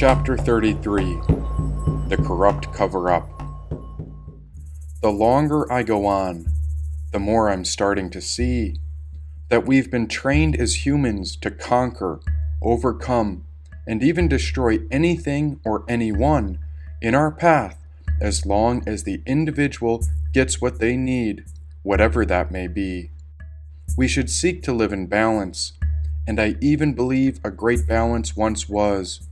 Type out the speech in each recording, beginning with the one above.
Chapter 33 The Corrupt Cover-Up. The longer I go on, the more I'm starting to see that we've been trained as humans to conquer, overcome, and even destroy anything or anyone in our path as long as the individual gets what they need, whatever that may be. We should seek to live in balance, and I even believe a great balance once was.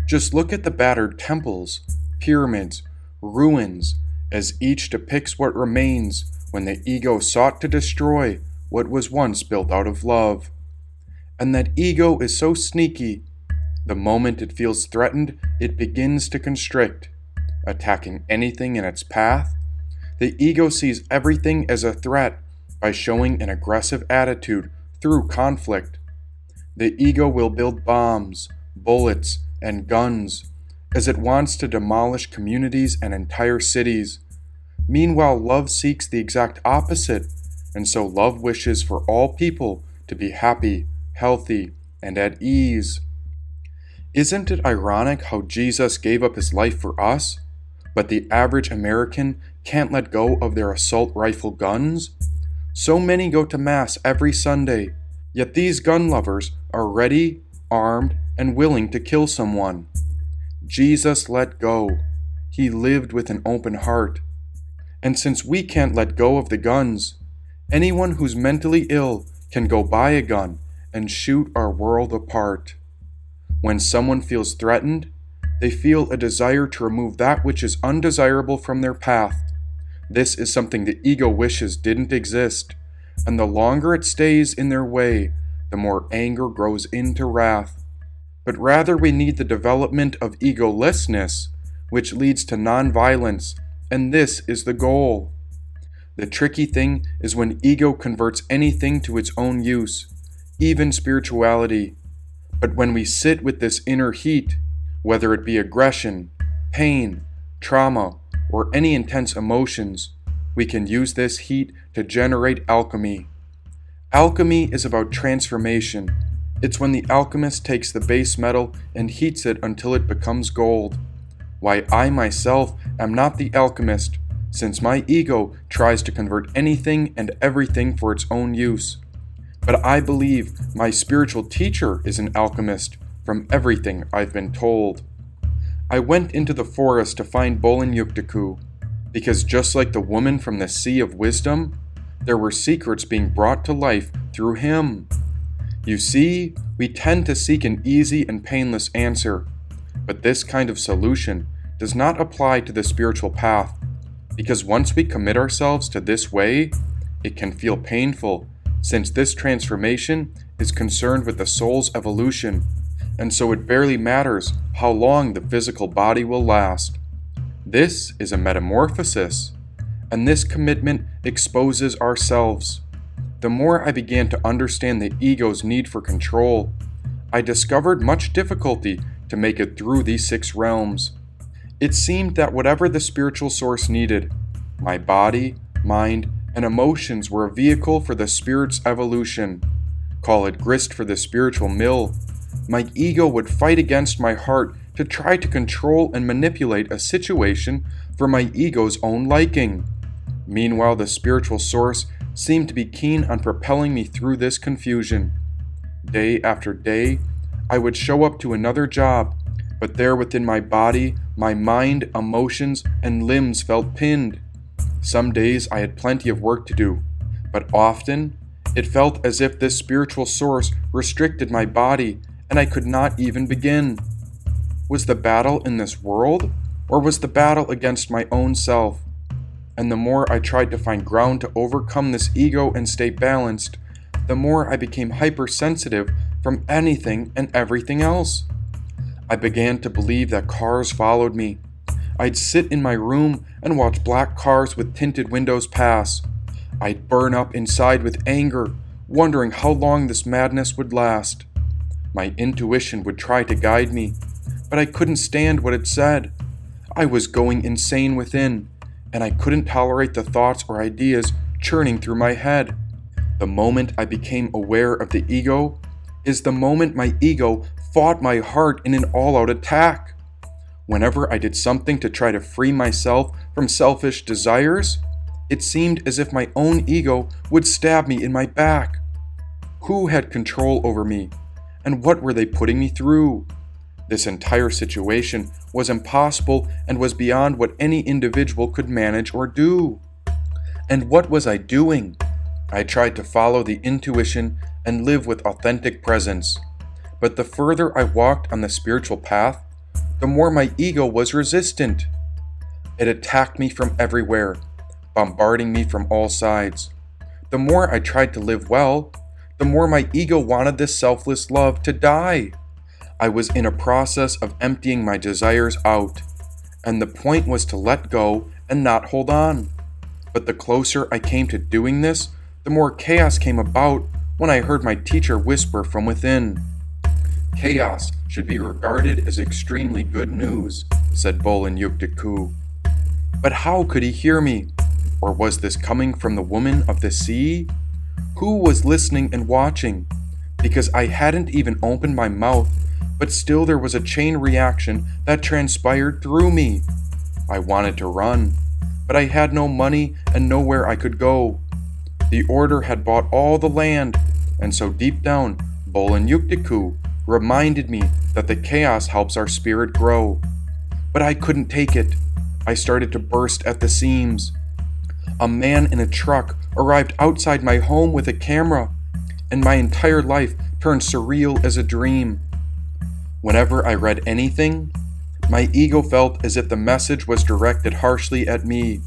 Just look at the battered temples, pyramids, ruins, as each depicts what remains when the ego sought to destroy what was once built out of love. And that ego is so sneaky. The moment it feels threatened, it begins to constrict, attacking anything in its path. The ego sees everything as a threat by showing an aggressive attitude through conflict. The ego will build bombs, bullets, and guns, as it wants to demolish communities and entire cities. Meanwhile, love seeks the exact opposite, and so love wishes for all people to be happy, healthy, and at ease. Isn't it ironic how Jesus gave up his life for us, but the average American can't let go of their assault rifle guns? So many go to Mass every Sunday, yet these gun lovers are ready, armed, and willing to kill someone. Jesus let go. He lived with an open heart. And since we can't let go of the guns, anyone who's mentally ill can go buy a gun and shoot our world apart. When someone feels threatened, they feel a desire to remove that which is undesirable from their path. This is something the ego wishes didn't exist, and the longer it stays in their way, the more anger grows into wrath. But rather we need the development of egolessness, which leads to nonviolence, and this is the goal. The tricky thing is when ego converts anything to its own use, even spirituality. But when we sit with this inner heat, whether it be aggression, pain, trauma, or any intense emotions, we can use this heat to generate alchemy. Alchemy is about transformation. It's when the alchemist takes the base metal and heats it until it becomes gold. Why, I myself am not the alchemist, since my ego tries to convert anything and everything for its own use. But I believe my spiritual teacher is an alchemist from everything I've been told. I went into the forest to find Bolin Yuktiku, because just like the woman from the Sea of Wisdom, there were secrets being brought to life through him. You see, we tend to seek an easy and painless answer, but this kind of solution does not apply to the spiritual path, because once we commit ourselves to this way, it can feel painful, since this transformation is concerned with the soul's evolution, and so it barely matters how long the physical body will last. This is a metamorphosis, and this commitment exposes ourselves. The more I began to understand the ego's need for control, I discovered much difficulty to make it through these 6 realms. It seemed that whatever the spiritual source needed, my body, mind, and emotions were a vehicle for the spirit's evolution. Call it grist for the spiritual mill. My ego would fight against my heart to try to control and manipulate a situation for my ego's own liking. Meanwhile, the spiritual source seemed to be keen on propelling me through this confusion. Day after day, I would show up to another job, but there within my body, my mind, emotions, and limbs felt pinned. Some days I had plenty of work to do, but often it felt as if this spiritual source restricted my body, and I could not even begin. Was the battle in this world, or was the battle against my own self? And the more I tried to find ground to overcome this ego and stay balanced, the more I became hypersensitive from anything and everything else. I began to believe that cars followed me. I'd sit in my room and watch black cars with tinted windows pass. I'd burn up inside with anger, wondering how long this madness would last. My intuition would try to guide me, but I couldn't stand what it said. I was going insane within, and I couldn't tolerate the thoughts or ideas churning through my head. The moment I became aware of the ego is the moment my ego fought my heart in an all-out attack. Whenever I did something to try to free myself from selfish desires, it seemed as if my own ego would stab me in my back. Who had control over me, and what were they putting me through? This entire situation was impossible and was beyond what any individual could manage or do. And what was I doing? I tried to follow the intuition and live with authentic presence. But the further I walked on the spiritual path, the more my ego was resistant. It attacked me from everywhere, bombarding me from all sides. The more I tried to live well, the more my ego wanted this selfless love to die. I was in a process of emptying my desires out, and the point was to let go and not hold on. But the closer I came to doing this, the more chaos came about when I heard my teacher whisper from within. "Chaos should be regarded as extremely good news," said Bolin Yuktiku. But how could he hear me? Or was this coming from the woman of the sea? Who was listening and watching? Because I hadn't even opened my mouth, but still there was a chain reaction that transpired through me. I wanted to run, but I had no money and nowhere I could go. The order had bought all the land, and so deep down, Bolin Yuktiku reminded me that the chaos helps our spirit grow. But I couldn't take it. I started to burst at the seams. A man in a truck arrived outside my home with a camera, and my entire life turned surreal as a dream. Whenever I read anything, my ego felt as if the message was directed harshly at me.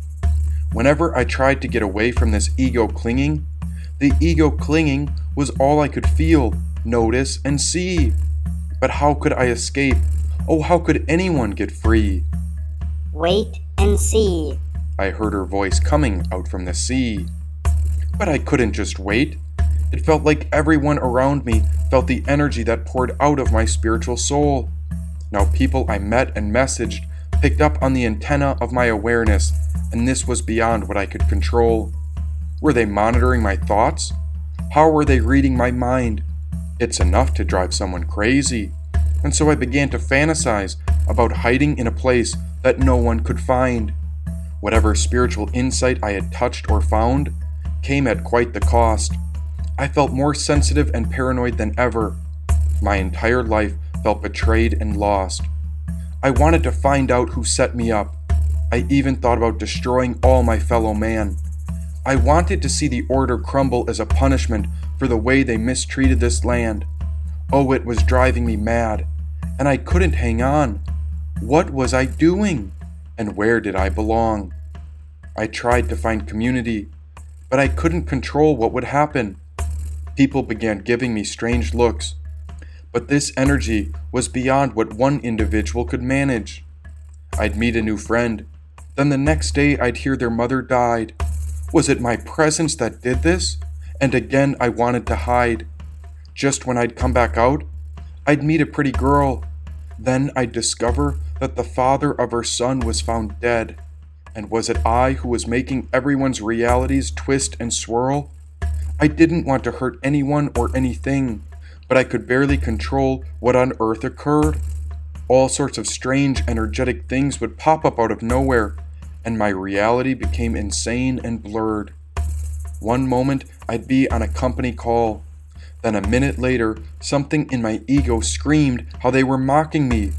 Whenever I tried to get away from this ego clinging, the ego clinging was all I could feel, notice, and see. But how could I escape? Oh, how could anyone get free? "Wait and see," I heard her voice coming out from the sea. But I couldn't just wait. It felt like everyone around me felt the energy that poured out of my spiritual soul. Now people I met and messaged picked up on the antenna of my awareness, and this was beyond what I could control. Were they monitoring my thoughts? How were they reading my mind? It's enough to drive someone crazy. And so I began to fantasize about hiding in a place that no one could find. Whatever spiritual insight I had touched or found came at quite the cost. I felt more sensitive and paranoid than ever. My entire life felt betrayed and lost. I wanted to find out who set me up. I even thought about destroying all my fellow man. I wanted to see the order crumble as a punishment for the way they mistreated this land. Oh, it was driving me mad, and I couldn't hang on. What was I doing? And where did I belong? I tried to find community, but I couldn't control what would happen. People began giving me strange looks, but this energy was beyond what one individual could manage. I'd meet a new friend, then the next day I'd hear their mother died. Was it my presence that did this? And again I wanted to hide. Just when I'd come back out, I'd meet a pretty girl. Then I'd discover that the father of her son was found dead. And was it I who was making everyone's realities twist and swirl? I didn't want to hurt anyone or anything, but I could barely control what on earth occurred. All sorts of strange, energetic things would pop up out of nowhere, and my reality became insane and blurred. One moment, I'd be on a company call. Then a minute later, something in my ego screamed how they were mocking me.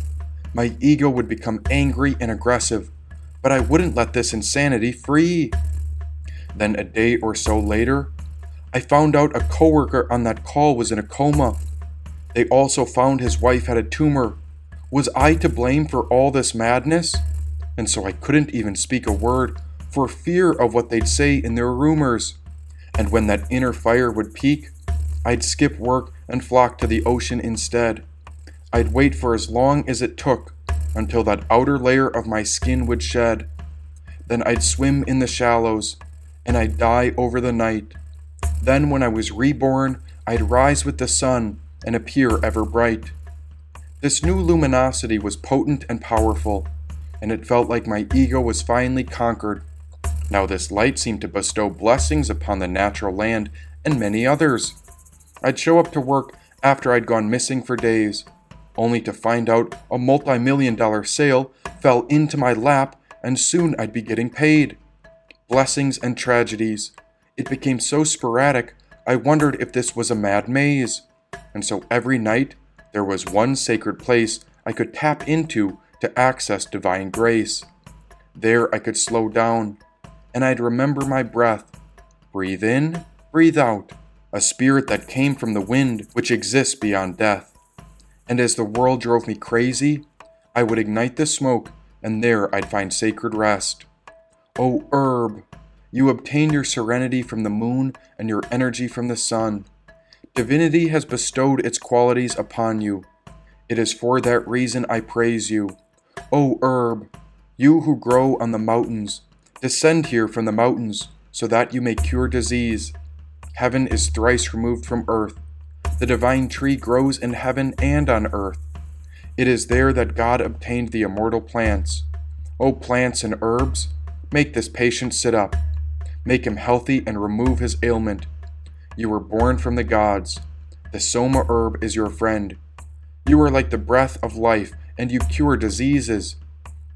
My ego would become angry and aggressive, but I wouldn't let this insanity free. Then a day or so later, I found out a coworker on that call was in a coma. They also found his wife had a tumor. Was I to blame for all this madness? And so I couldn't even speak a word for fear of what they'd say in their rumors. And when that inner fire would peak, I'd skip work and flock to the ocean instead. I'd wait for as long as it took until that outer layer of my skin would shed. Then I'd swim in the shallows, and I'd die over the night. Then when I was reborn, I'd rise with the sun and appear ever bright. This new luminosity was potent and powerful, and it felt like my ego was finally conquered. Now this light seemed to bestow blessings upon the natural land and many others. I'd show up to work after I'd gone missing for days, only to find out a multi-million-dollar sale fell into my lap and soon I'd be getting paid. Blessings and tragedies. It became so sporadic, I wondered if this was a mad maze. And so every night, there was one sacred place I could tap into to access divine grace. There I could slow down, and I'd remember my breath. Breathe in, breathe out, a spirit that came from the wind which exists beyond death. And as the world drove me crazy, I would ignite the smoke, and there I'd find sacred rest. O herb, you obtain your serenity from the moon and your energy from the sun. Divinity has bestowed its qualities upon you. It is for that reason I praise you. O herb, you who grow on the mountains, descend here from the mountains, so that you may cure disease. Heaven is thrice removed from earth. The divine tree grows in heaven and on earth. It is there that God obtained the immortal plants. O plants and herbs, make this patient sit up. Make him healthy and remove his ailment. You were born from the gods. The soma herb is your friend. You are like the breath of life, and you cure diseases.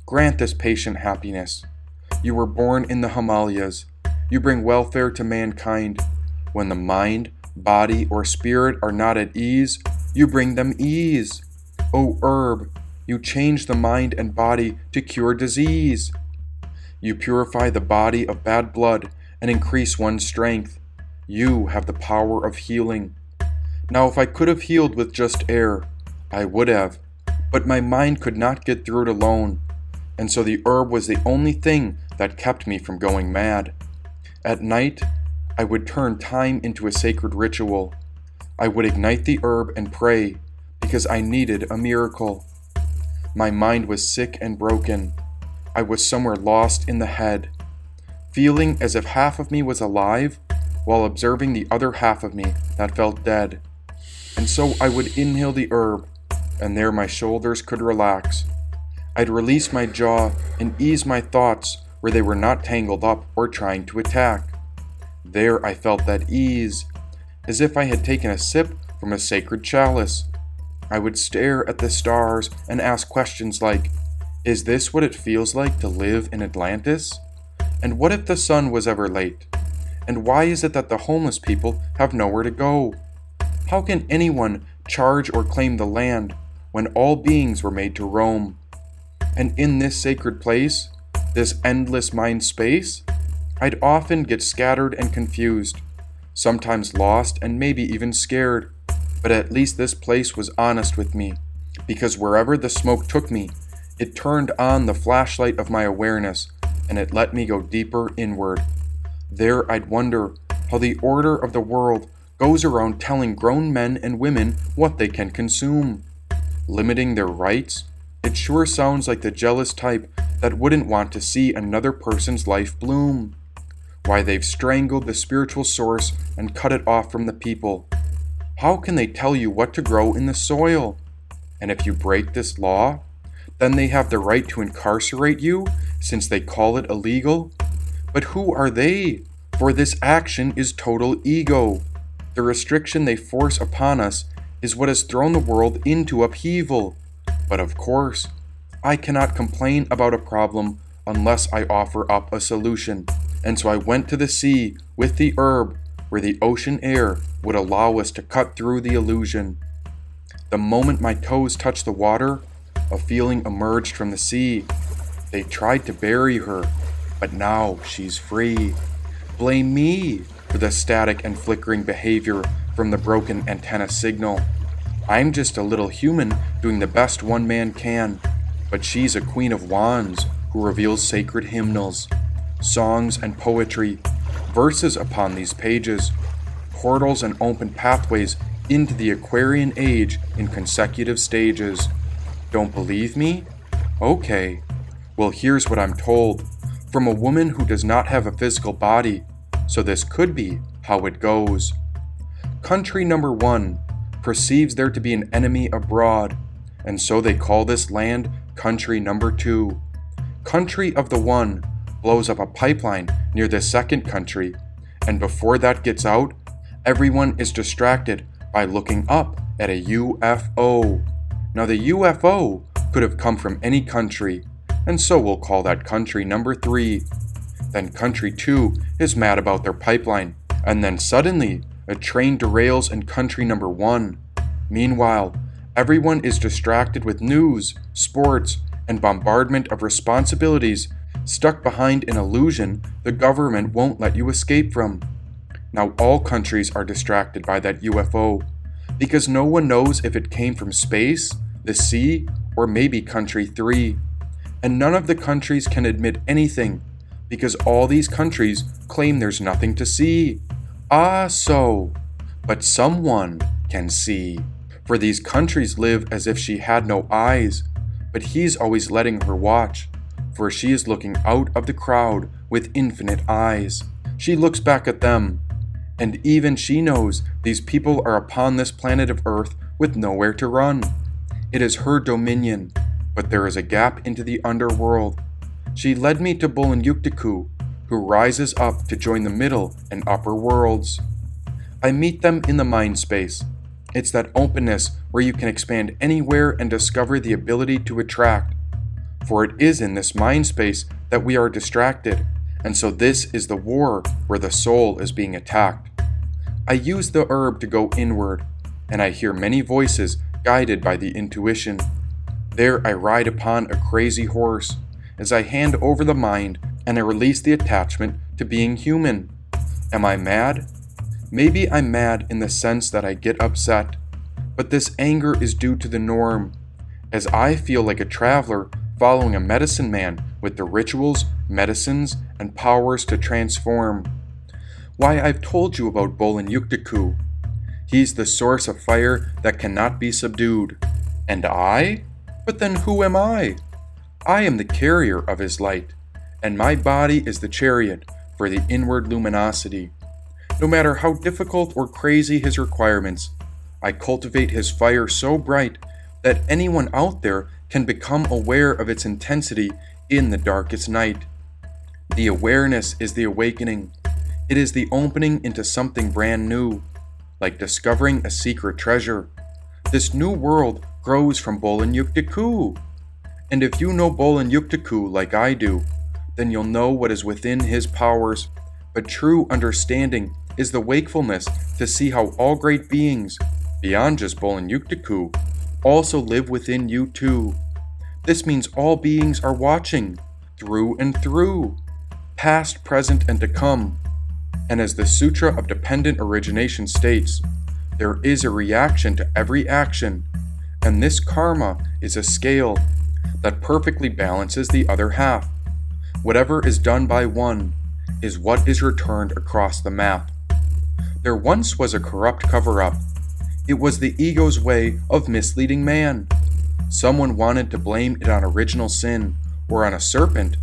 Grant this patient happiness. You were born in the Himalayas. You bring welfare to mankind. When the mind, body, or spirit are not at ease, you bring them ease. O herb, you change the mind and body to cure disease. You purify the body of bad blood and increase one's strength. You have the power of healing. Now, if I could have healed with just air, I would have, but my mind could not get through it alone, and so the herb was the only thing that kept me from going mad. At night, I would turn time into a sacred ritual. I would ignite the herb and pray, because I needed a miracle. My mind was sick and broken. I was somewhere lost in the head, feeling as if half of me was alive, while observing the other half of me that felt dead. And so I would inhale the herb, and there my shoulders could relax. I'd release my jaw and ease my thoughts where they were not tangled up or trying to attack. There I felt that ease, as if I had taken a sip from a sacred chalice. I would stare at the stars and ask questions like, is this what it feels like to live in Atlantis? And what if the sun was ever late? And why is it that the homeless people have nowhere to go? How can anyone charge or claim the land when all beings were made to roam? And in this sacred place, this endless mind space, I'd often get scattered and confused, sometimes lost and maybe even scared. But at least this place was honest with me, because wherever the smoke took me, it turned on the flashlight of my awareness, and it let me go deeper inward. There I'd wonder how the order of the world goes around telling grown men and women what they can consume. Limiting their rights? It sure sounds like the jealous type that wouldn't want to see another person's life bloom. Why, they've strangled the spiritual source and cut it off from the people. How can they tell you what to grow in the soil? And if you break this law, then they have the right to incarcerate you, since they call it illegal? But who are they? For this action is total ego. The restriction they force upon us is what has thrown the world into upheaval. But of course, I cannot complain about a problem unless I offer up a solution. And so I went to the sea with the herb, where the ocean air would allow us to cut through the illusion. The moment my toes touched the water, a feeling emerged from the sea. They tried to bury her, but now she's free. Blame me for the static and flickering behavior from the broken antenna signal. I'm just a little human doing the best one man can, but she's a queen of wands who reveals sacred hymnals, songs and poetry, verses upon these pages, portals and open pathways into the Aquarian age in consecutive stages. Don't believe me? Okay. Well, here's what I'm told from a woman who does not have a physical body, so this could be how it goes. Country number 1 perceives there to be an enemy abroad, and so they call this land country number 2. Country of the 1 blows up a pipeline near the second country, and before that gets out, everyone is distracted by looking up at a UFO. Now the UFO could have come from any country, and so we'll call that country number 3. Then country 2 is mad about their pipeline, and then suddenly a train derails in country number 1. Meanwhile, everyone is distracted with news, sports, and bombardment of responsibilities, stuck behind an illusion the government won't let you escape from. Now all countries are distracted by that UFO, because no one knows if it came from space, the sea, or maybe country 3. And none of the countries can admit anything, because all these countries claim there's nothing to see. But someone can see. For these countries live as if she had no eyes, but he's always letting her watch, for she is looking out of the crowd with infinite eyes. She looks back at them, and even she knows these people are upon this planet of Earth with nowhere to run. It is her dominion, but there is a gap into the underworld. She led me to Bulin-Yuktiku, who rises up to join the middle and upper worlds. I meet them in the mind space. It's that openness where you can expand anywhere and discover the ability to attract. For it is in this mind space that we are distracted, and so this is the war where the soul is being attacked. I use the herb to go inward, and I hear many voices guided by the intuition. There I ride upon a crazy horse, as I hand over the mind and I release the attachment to being human. Am I mad? Maybe I'm mad in the sense that I get upset, but this anger is due to the norm, as I feel like a traveler following a medicine man with the rituals, medicines, and powers to transform. Why, I've told you about Bulin-Yuktiku. He's the source of fire that cannot be subdued. And I? But then who am I? I am the carrier of his light, and my body is the chariot for the inward luminosity. No matter how difficult or crazy his requirements, I cultivate his fire so bright that anyone out there can become aware of its intensity in the darkest night. The awareness is the awakening. It is the opening into something brand new, like discovering a secret treasure. This new world grows from Bulin-Yuktiku. And if you know Bulin-Yuktiku like I do, then you'll know what is within his powers. But true understanding is the wakefulness to see how all great beings, beyond just Bulin-Yuktiku, also live within you too. This means all beings are watching, through and through, past, present, and to come. And as the Sutra of Dependent Origination states, there is a reaction to every action, and this karma is a scale that perfectly balances the other half. Whatever is done by one is what is returned across the map. There once was a corrupt cover-up. It was the ego's way of misleading man. Someone wanted to blame it on original sin or on a serpent,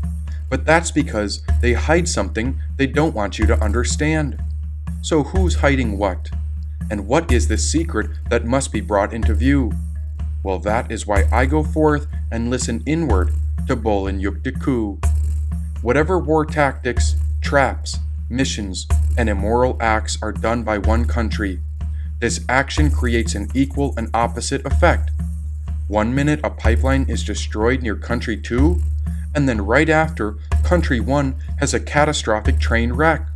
but that's because they hide something they don't want you to understand. So who's hiding what? And what is the secret that must be brought into view? Well, that is why I go forth and listen inward to Bulin-Yuktiku. Whatever war tactics, traps, missions, and immoral acts are done by one country, this action creates an equal and opposite effect. 1 minute a pipeline is destroyed near country 2, and then right after, country 1 has a catastrophic train wreck.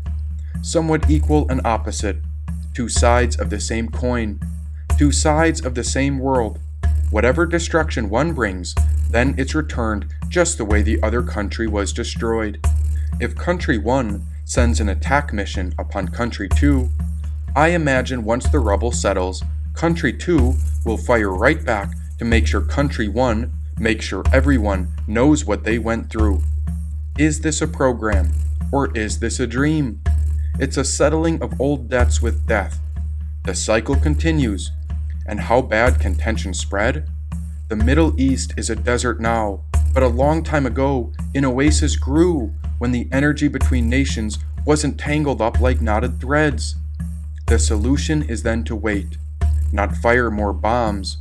Somewhat equal and opposite. Two sides of the same coin. Two sides of the same world. Whatever destruction one brings, then it's returned just the way the other country was destroyed. If country 1 sends an attack mission upon country 2, I imagine once the rubble settles, country 2 will fire right back to make sure country 1, make sure everyone knows what they went through. Is this a program, or is this a dream? It's a settling of old debts with death. The cycle continues. And how bad can tension spread? The Middle East is a desert now, but a long time ago, an oasis grew when the energy between nations wasn't tangled up like knotted threads. The solution is then to wait, not fire more bombs.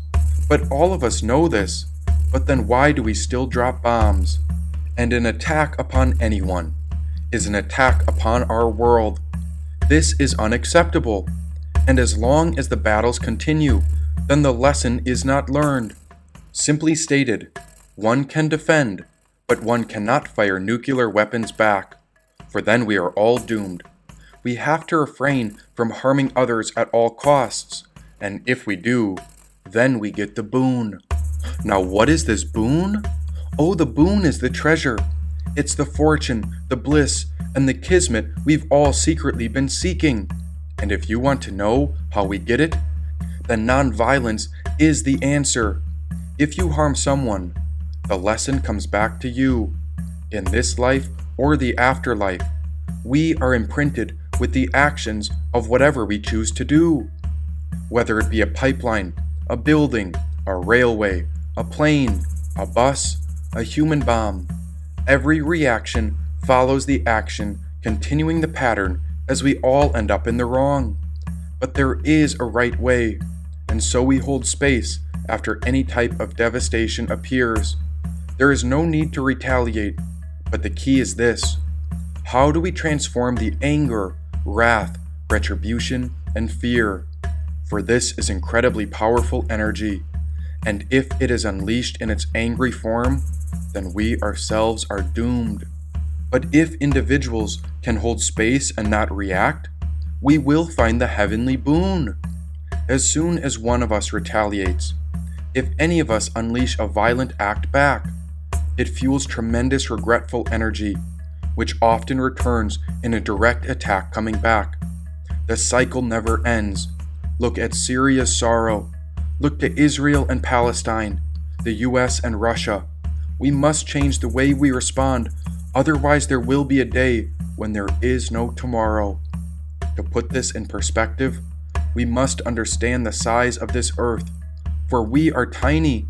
But all of us know this. But then why do we still drop bombs? And an attack upon anyone is an attack upon our world. This is unacceptable. And as long as the battles continue, then the lesson is not learned. Simply stated, one can defend, but one cannot fire nuclear weapons back, for then we are all doomed. We have to refrain from harming others at all costs, and if we do, then we get the boon. Now what is this boon? Oh, the boon is the treasure. It's the fortune, the bliss, and the kismet we've all secretly been seeking. And if you want to know how we get it, then nonviolence is the answer. If you harm someone, the lesson comes back to you. In this life or the afterlife, we are imprinted with the actions of whatever we choose to do. Whether it be a pipeline, a building, a railway, a plane, a bus, a human bomb, every reaction follows the action, continuing the pattern as we all end up in the wrong. But there is a right way, and so we hold space after any type of devastation appears. There is no need to retaliate, but the key is this: how do we transform the anger, wrath, retribution, and fear? For this is incredibly powerful energy, and if it is unleashed in its angry form, then we ourselves are doomed. But if individuals can hold space and not react, we will find the heavenly boon. As soon as one of us retaliates, if any of us unleash a violent act back, it fuels tremendous regretful energy, which often returns in a direct attack coming back. The cycle never ends. Look at Syria's sorrow. Look to Israel and Palestine, the US and Russia. We must change the way we respond, otherwise there will be a day when there is no tomorrow. To put this in perspective, we must understand the size of this earth, for we are tiny,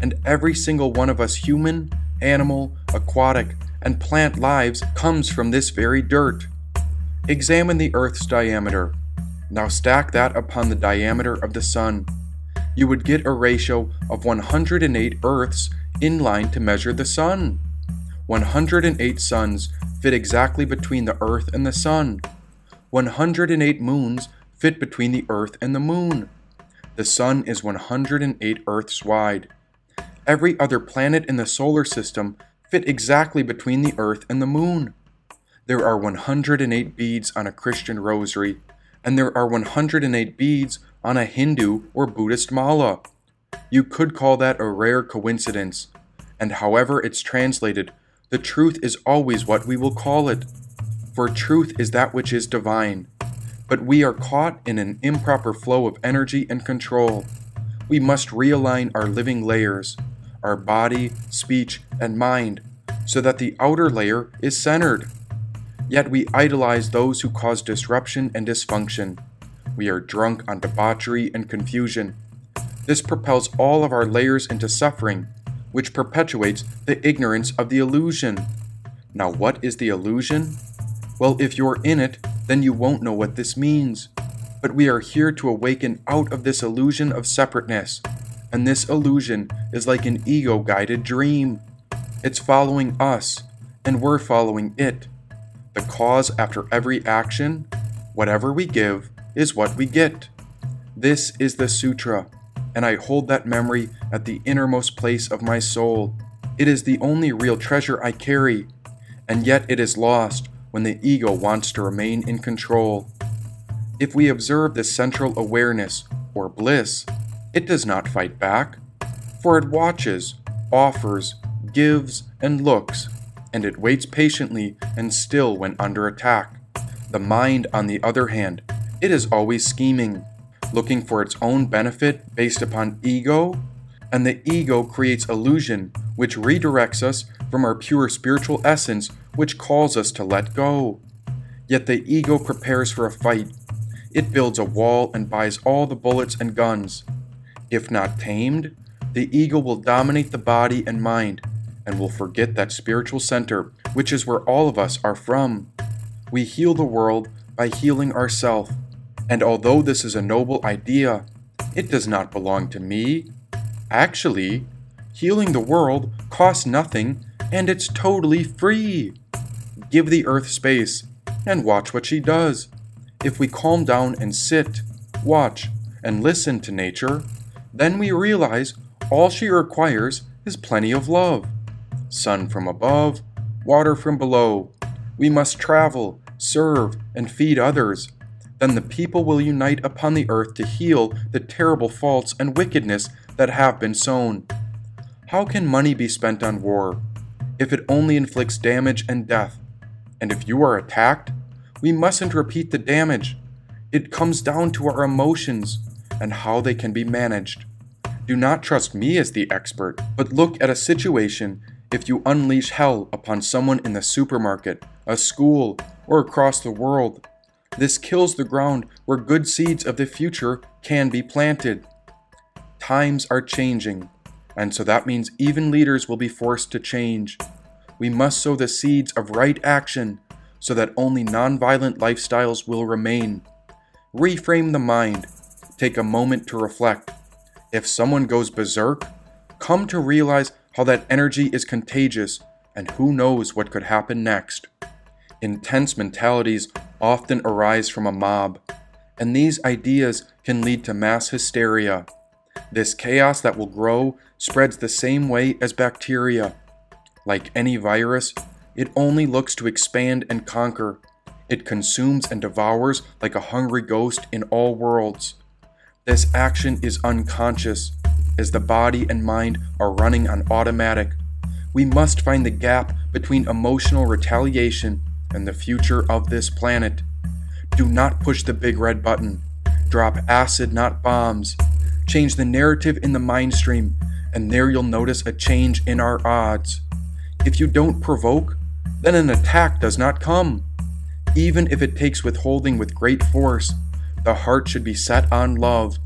and every single one of us human, animal, aquatic, and plant lives comes from this very dirt. Examine the Earth's diameter. Now stack that upon the diameter of the Sun. You would get a ratio of 108 Earths in line to measure the Sun. 108 suns fit exactly between the Earth and the Sun. 108 moons fit between the Earth and the Moon. The Sun is 108 Earths wide. Every other planet in the solar system fit exactly between the Earth and the Moon. There are 108 beads on a Christian rosary, and there are 108 beads on a Hindu or Buddhist mala. You could call that a rare coincidence, and however it's translated, the truth is always what we will call it. For truth is that which is divine. But we are caught in an improper flow of energy and control. We must realign our living layers, our body, speech, and mind, so that the outer layer is centered. Yet we idolize those who cause disruption and dysfunction. We are drunk on debauchery and confusion. This propels all of our layers into suffering, which perpetuates the ignorance of the illusion. Now, what is the illusion? Well, if you're in it, then you won't know what this means. But we are here to awaken out of this illusion of separateness, and this illusion is like an ego-guided dream. It's following us, and we're following it. The cause after every action, whatever we give, is what we get. This is the sutra, and I hold that memory at the innermost place of my soul. It is the only real treasure I carry, and yet it is lost when the ego wants to remain in control. If we observe this central awareness, or bliss, it does not fight back, for it watches, offers, gives, and looks, and it waits patiently and still when under attack. The mind, on the other hand, it is always scheming, looking for its own benefit based upon ego, and the ego creates illusion, which redirects us from our pure spiritual essence, which calls us to let go. Yet the ego prepares for a fight. It builds a wall and buys all the bullets and guns. If not tamed, the ego will dominate the body and mind, and will forget that spiritual center, which is where all of us are from. We heal the world by healing ourselves, and although this is a noble idea, it does not belong to me. Actually, healing the world costs nothing, and it's totally free. Give the earth space, and watch what she does. If we calm down and sit, watch, and listen to nature, then we realize all she requires is plenty of love. Sun from above, water from below. We must travel, serve, and feed others. Then the people will unite upon the earth to heal the terrible faults and wickedness that have been sown. How can money be spent on war, if it only inflicts damage and death? And if you are attacked, we mustn't repeat the damage. It comes down to our emotions and how they can be managed. Do not trust me as the expert, but look at a situation. If you unleash hell upon someone in the supermarket, a school, or across the world, this kills the ground where good seeds of the future can be planted. Times are changing, and so that means even leaders will be forced to change. We must sow the seeds of right action so that only nonviolent lifestyles will remain. Reframe the mind. Take a moment to reflect. If someone goes berserk, come to realize how that energy is contagious, and who knows what could happen next. Intense mentalities often arise from a mob, and these ideas can lead to mass hysteria. This chaos that will grow spreads the same way as bacteria. Like any virus, it only looks to expand and conquer. It consumes and devours like a hungry ghost in all worlds. This action is unconscious, as the body and mind are running on automatic. We must find the gap between emotional retaliation and the future of this planet. Do not push the big red button. Drop acid, not bombs. Change the narrative in the mind stream, and there you'll notice a change in our odds. If you don't provoke, then an attack does not come. Even if it takes withholding with great force, the heart should be set on love.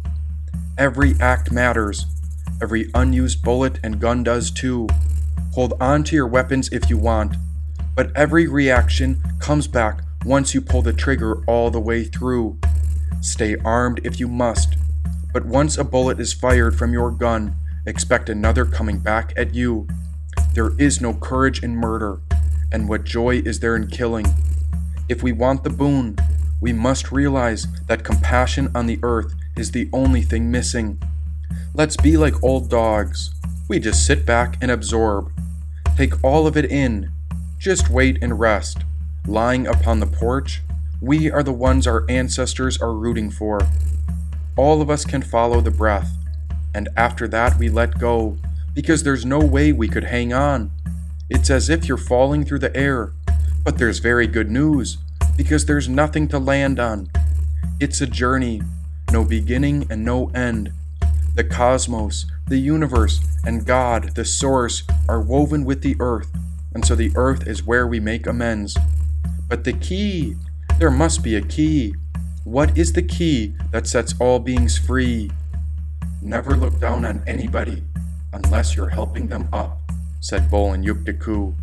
Every act matters. Every unused bullet and gun does too. Hold on to your weapons if you want, but every reaction comes back once you pull the trigger all the way through. Stay armed if you must, but once a bullet is fired from your gun, expect another coming back at you. There is no courage in murder, and what joy is there in killing? If we want the boon, we must realize that compassion on the earth is the only thing missing. Let's be like old dogs. We just sit back and absorb. Take all of it in. Just wait and rest. Lying upon the porch, we are the ones our ancestors are rooting for. All of us can follow the breath, and after that we let go, because there's no way we could hang on. It's as if you're falling through the air, but there's very good news, because there's nothing to land on. It's a journey, no beginning and no end. The cosmos, the universe, and God, the source, are woven with the earth, and so the earth is where we make amends. But the key, there must be a key. What is the key that sets all beings free? Never look down on anybody unless you're helping them up, said Bolin Yuktiku.